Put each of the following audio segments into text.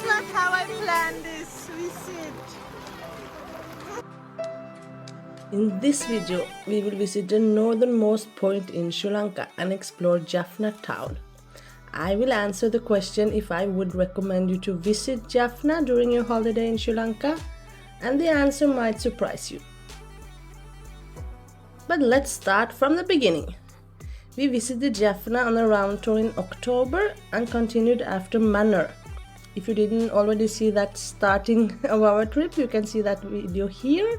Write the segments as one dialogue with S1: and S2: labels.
S1: It's not how I planned this visit. In this video, we will visit the northernmost point in Sri Lanka and explore Jaffna town. I will answer the question if I would recommend you to visit Jaffna during your holiday in Sri Lanka, and the answer might surprise you. But let's start from the beginning. We visited Jaffna on a round tour in October and continued after Manor. If you didn't already see that starting of our trip, you can see that video here.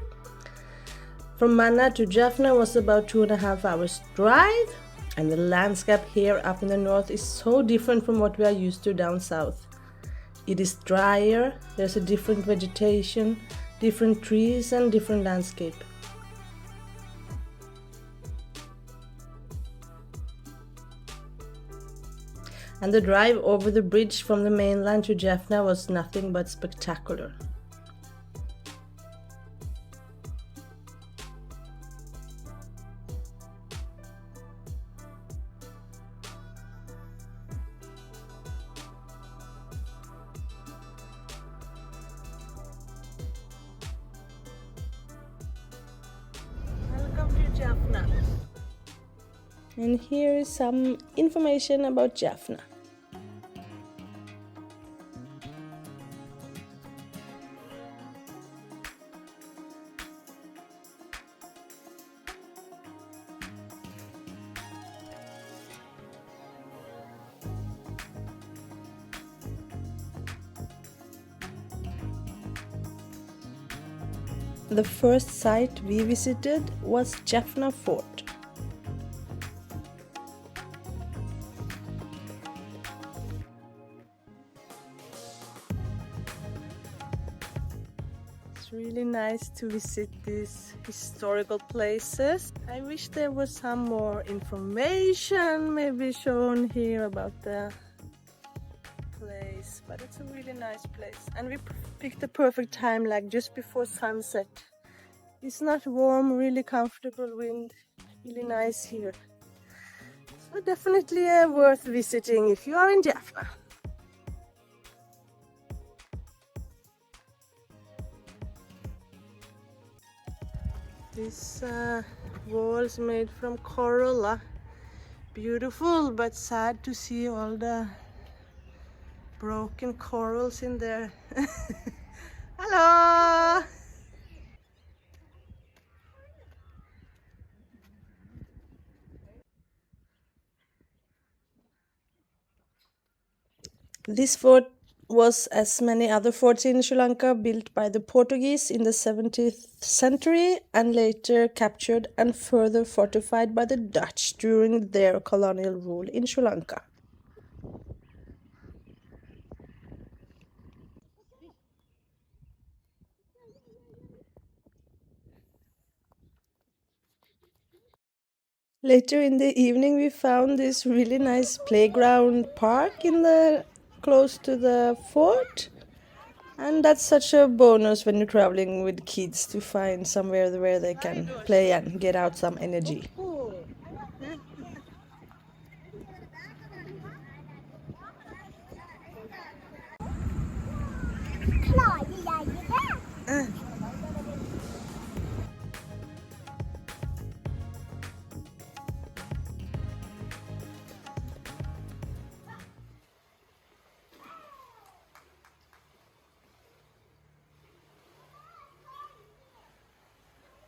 S1: From Manor to Jaffna was about 2.5 hours drive, and the landscape here up in the north is so different from what we are used to down south. It is drier, there's a different vegetation, different trees and different landscape. And the drive over the bridge from the mainland to Jaffna was nothing but spectacular. Welcome to Jaffna. And here is some information about Jaffna. The first site we visited was Jaffna Fort. It's really nice to visit these historical places. I wish there was some more information maybe shown here about the place, but it's a really nice place, and we picked the perfect time, like just before sunset. It's not warm, really comfortable wind, really nice here, so definitely worth visiting if you are in Jaffna. This wall is made from coral, beautiful, but sad to see all the broken corals in there. Hello! This fort was, as many other forts in Sri Lanka, built by the Portuguese in the 17th century and later captured and further fortified by the Dutch during their colonial rule in Sri Lanka. Later in the evening, we found this really nice playground park in the close to the fort, and that's such a bonus when you're traveling with kids to find somewhere where they can play and get out some energy.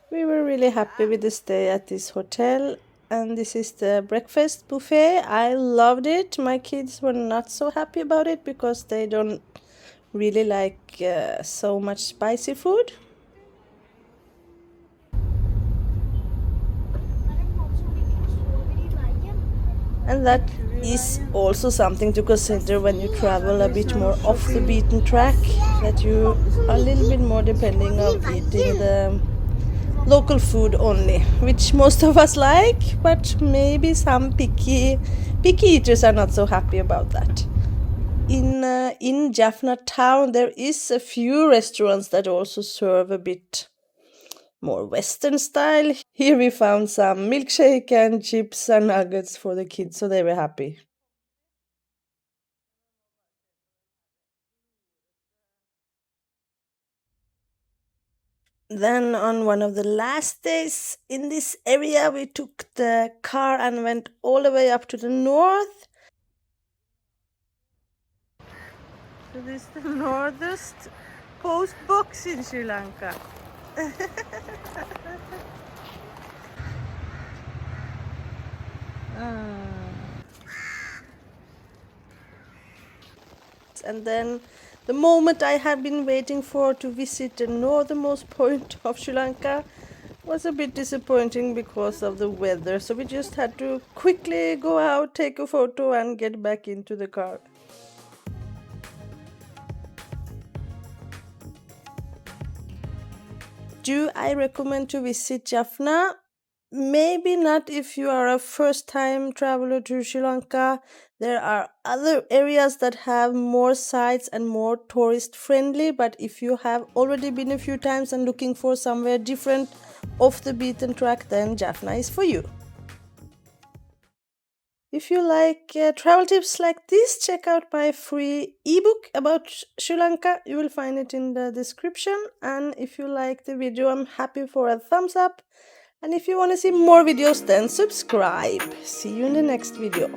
S1: We were really happy with the stay at this hotel, and this is the breakfast buffet. I loved it. My kids were not so happy about it because they don't really like so much spicy food. And that is also something to consider when you travel a bit more off the beaten track, that you are a little bit more depending on eating the local food only, which most of us like, but maybe some picky eaters are not so happy about that. In Jaffna town, there is a few restaurants that also serve a bit more Western style. Here we found some milkshake and chips and nuggets for the kids, so they were happy. Then on one of the last days in this area, we took the car and went all the way up to the north. So this is the northernmost post box in Sri Lanka. And then the moment I had been waiting for to visit the northernmost point of Sri Lanka was a bit disappointing because of the weather. So we just had to quickly go out, take a photo, and get back into the car. Do I recommend to visit Jaffna? Maybe not if you are a first time traveler to Sri Lanka. There are other areas that have more sites and more tourist friendly, but if you have already been a few times and looking for somewhere different off the beaten track, then Jaffna is for you. If you like travel tips like this, check out my free ebook about Sri Lanka. You will find it in the description. And if you like the video, I'm happy for a thumbs up. And if you want to see more videos, then subscribe. See you in the next video.